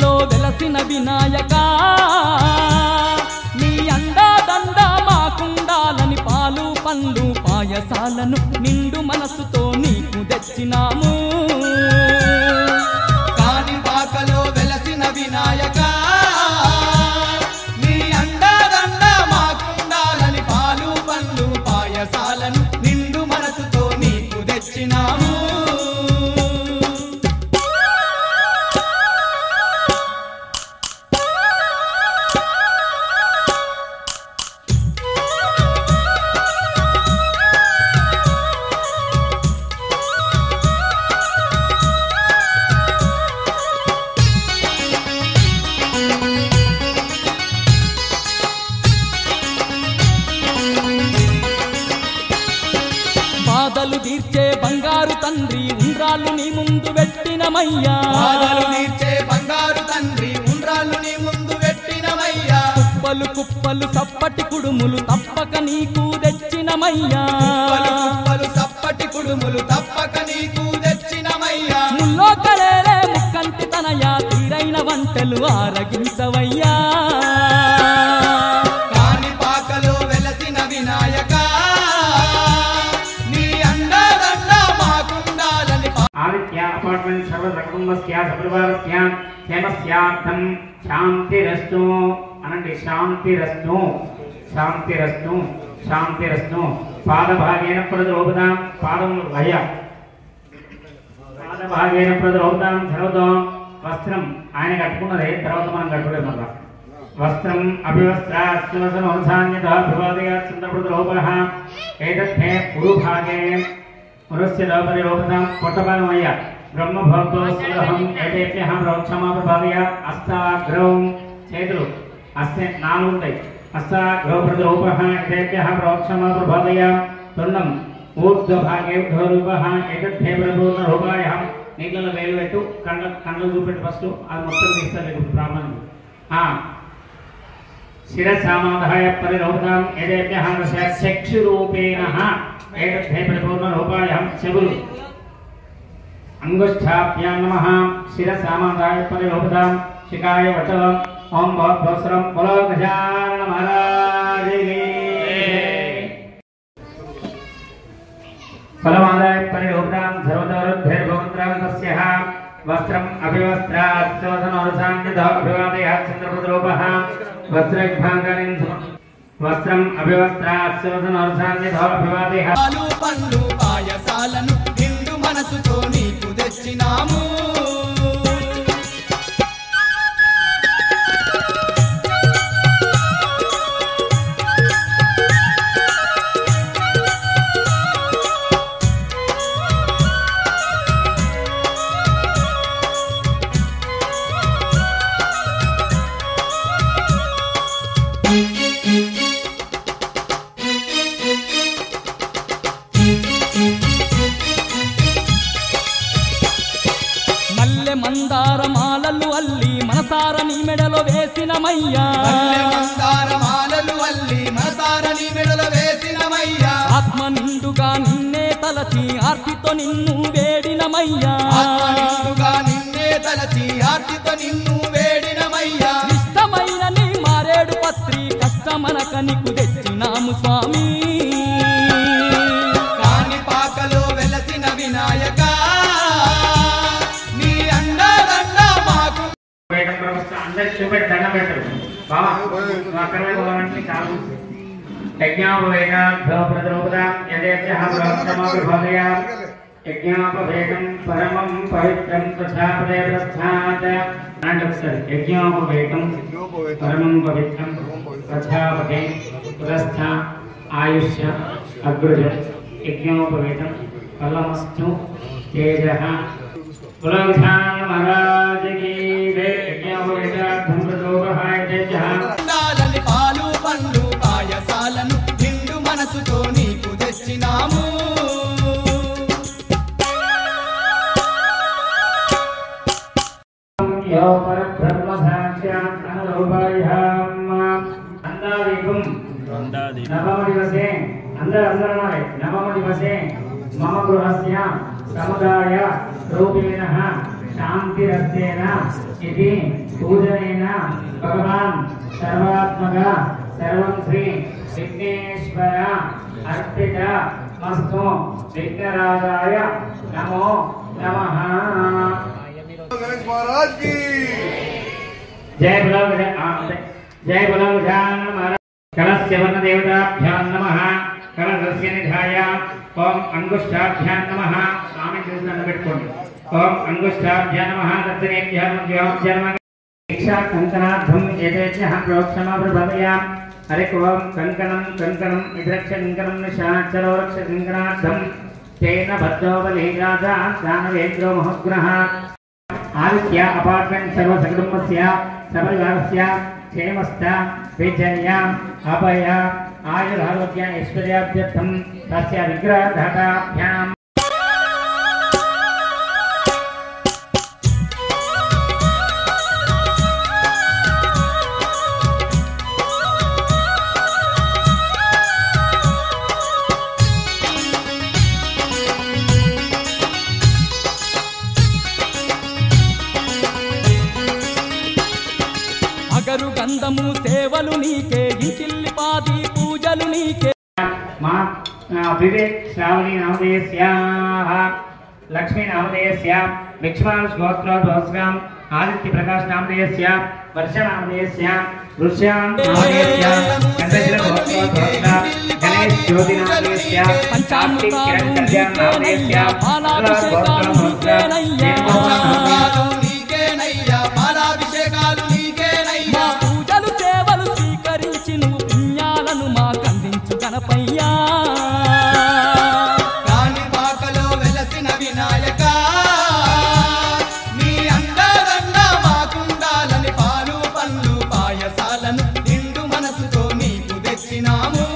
పాకలో వెలసిన వినాయకా నీ అండాదండ మాకుండాలని పాలు పండ్లు పాయసాలను నిండు మనసుతో నీకు తెచ్చినాము కాని పాకలో వెలసిన వినాయకా నీ అండాదండ మాకుండాలని పాలు పండ్లు పాయసాలను నిండు మనసుతో నీకు తెచ్చినాము బాధలు తీర్చే బంగారు తండ్రి ఉండ్రాళ్ళు నీ ముందు పెట్టినమయ్యా బాధలు తీర్చే బంగారు తండ్రి ఉండ్రాళ్ళు నీ ముందు పెట్టినమయ్యా కుప్పలు కుప్పలు సప్పటి కుడుములు తప్పక నీకు తెచ్చినమయ్యా కుప్పలు సప్పటి కుడుములు తప్పక నీకు తెచ్చినమయ్యా ముల్లో కలేలే ముక్కంటి తనయా తీరైన వంటలు ఆరగించవయ్యా కాని పాకలో వెలసిన వినాయకా నీ అండాదండ మాకుండాలని ఆదిత్య అపార్ట్మెంట్ సర్వకుటుంబస్య సపరివారస్య క్షేమస్యార్థం శాంతిరస్తు అనండి శాంతిరస్తు శాంతిరస్తు శాంతిరస్తు పాదభాగేన ప్రతిరోపదాం పాదములు భయ పాదభాగేన ప్రతిరోపదాం సర్వతో వస్త్రం ఆయన కట్టుకున్నదే తర్వాత మనం కట్టుకునే మళ్ళా వస్త్రం అభివస్త్రాస్యవసనోసాన్యతాభివాదయాత్ చంద్రప్రతిరోపః ఏతద్ధే పురుభాగే పురస్య లోపరిరోపదాం పొట్టభాగమయ్య బ్రహ్మభక్తోస్సులహం ఏతేభ్యః ప్రోక్షమాభివాదయాత్ అస్తాగ్రౌ చేతులు అస్తే 4 ఉంటాయి అస్తాగ్రౌ ప్రతిరోపః ఏతేభ్యః ప్రోక్షమాభివాదయాత్ తుండం ఊర్ధ్వభాగే ఊర్ధ్వరూపః ఏతద్ధే పరిపూర్ణరూపాయః నీళ్ళలో వేలు పెట్టు కళ్ళు చూపెట్టు ఫస్ట్ అది మొత్తం తీస్తారు బ్రాహ్మణుడు శిరసామాదాయ పరిరోధాం ఏదేభ్యః చక్షురూపేణ ఏతద్ధే పరిపూర్ణరూపాయః చెవులు అంగుష్ఠాభ్యాం నమః శిరసామాదాయ పరిరోధాం శిఖాయ వటవం ఓం భవస్రం బలో గజానన మహారాజే ఫలమాదాయ పరిరోధాం సర్వదోరుద్ధైర్భవంత్రాం తస్యః వస్త్రం అభివస్త్రాస్యవసనోసాన్యతాభివాదయాత్ చంద్రప్రతిరోపః వస్త్రవిభాగాన్ని వస్త్రం అభివస్త్రాస్యవసనోసాన్యతాభివాదయాత్ పాలు పండ్లు పాయసాలను నిండు మనసుతో నీకు తెచ్చినాము మల్లె మందార మాలలు అల్లి మనసార నీ మెడలో వేసినమయ్యా మందార మాలలు అల్లి మనసార నీ మెడలో వేసినమయ్యా ఆత్మ నిండుగా నిన్నే తలచి ఆర్తితో నిన్ను వేడినమయ్యా ఆత్మనిండుగా నిన్నే తలచి ఆర్తితో నిన్ను వేడినమయ్యా ఇష్టమైన నీ మారేడు పత్రి కష్టమనక నీకు తెచ్చినాము స్వామి కాని పాకలో వెలసిన వినాయకా నీ అండాదండ మాకు అందరికి చూపెట్టి దండం పెట్టరు బాబా అక్కడ కాదు యజ్ఞాపవేగాభ్యో ప్రతిరోపదాం యదేభ్యః ప్రోక్షమాభివాదయాత్ యజ్ఞాపవేగం పరమం పవిత్రం ప్రజాపదే ప్రస్థాత్ అంటే ఒకసారి యజ్ఞాపవేగం పరమం పవిత్రం ప్రజాపదే పురస్థ ఆయుష్య అగ్రజ యజ్ఞోపవేగం ఫలమస్తు తేజః పులంఘాన్ మహారాజకి యజ్ఞోపవేగార్థం ప్రతిరోపః యదేభ్యః ఉండాలని పాలు పండ్లు పాయసాలను నిండు మనసుతో నీకు తెచ్చినాము यो परब्रह्म साक्षात् अनुरूपायाम् अंदादीपं नवम दिवसे नवम दिवसे मम गृहस्य समुदाय रूपेण शांतिरस्येन इति पूजनेन भगवान् सर्वात्मक सर्वं श्री विघ्नेश्वर अर्पितमस्तु विघ्नराजाय नमो नमः। महाराज की जय बोलो गजानन महाराज। कलस्य वर्ण देवताभ्यां नमः। कलशस्य निधाय ओम अंगुष्ठाभ्यां नमः। स्वामी कृष्ण पेट्टुकोंडि। ओम अंगुष्ठाभ्यां नमः। दर्शनेभ्यः मध्योभ्यः नमः। दीक्षा कंकणार्थं एतेभ्यः प्रोक्षमा प्रभावयाम। हरे ओम कंकणं कंकणं इद्रक्ष कंकणं निशाचरो रक्ष कंकणार्थं तेन बद्धो बलिराजा दानवेन्द्रो महोग्रः। आदित्य अपार्टमेंट सर्वसकुटुम्बस्य सपरिवारस्य क्षेमस्थ विजय अभय आयुरारोग्य ऐश्वर्याभ्यर्थं तस्य विग्रहघटाभ्याम् అగరు గంధము సేవలు నీకే ఇంటిల్లి పాది పూజలు నీకే మా వివేక్ శ్రావణి నామధేయస్యాః లక్ష్మీ నామధేయస్య విక్ష్మానుష్ గోత్రోద్భవస్యాం ఆదిత్య ప్రకాశ్ నామధేయస్య వర్ష నామధేయస్య వృష్యాం నామధేయస్య కందజల గోత్రోద్భవస్య గణేష్ జ్యోతి నామధేయస్య కార్తీక్ కిరణ్ కళ్యాణ్ నామధేయస్య పాలాభిషేకాలు నీకేనయ్యా పాలాభిషేకాలు నీకేనయ్యా పూజలు సేవలు స్వీకరించి నువ్వు పుణ్యాలను మాకందించు గణపయ్యా కాణిపాకలో వెలసిన వినాయక నీ అండదండ మాకుండాలని పాలు పండ్లు పాయసాలను నిండు మనసుతో నీకు తెచ్చినాము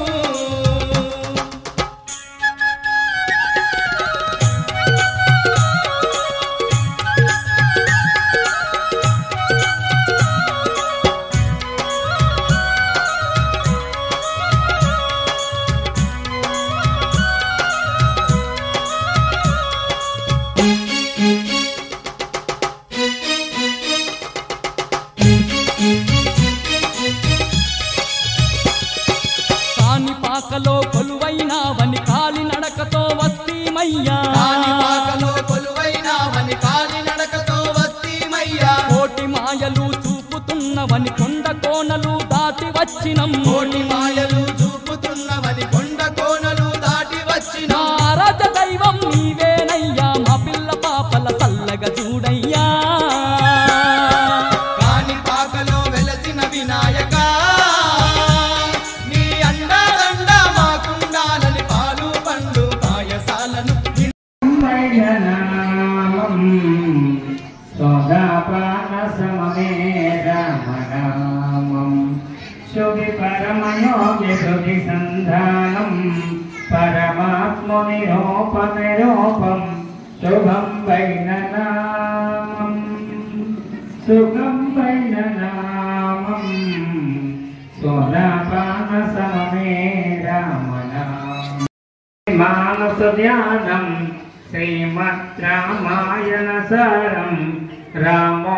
కాణిపాకలో కొలువైనావని కాలి నడకతో వస్తీమయ్యా కాణిపాకలో కొలువైనావని కాలినడకతో వస్తీమయ్యా కోటి మాయలు చూపుతున్నవని కొండ కోనలు దాటి వచ్చినం కోటి మాయలు చూపుతున్నవని కొండ కోనలు దాటి వచ్చిన నారద దైవం నీవేనయ్యా మా పిల్ల పాపల చల్లగా చూడయ్యా కాణిపాకలో వెలసిన వినాయక నీ అండదండ మాకుండాలని పాలు పండ్లు పాయసాలను వైజనామం సోదాపాన సమమేరమనామం శుభి పరమయోగి శుభి సంధానం పరమాత్మనిరూపనిరూపం శుభం వైననామం సుఖం వైననామం సోదాపాన సమమేరమనామం మానస ధ్యానం శ్రీమద్ రామాయణ సారం రామో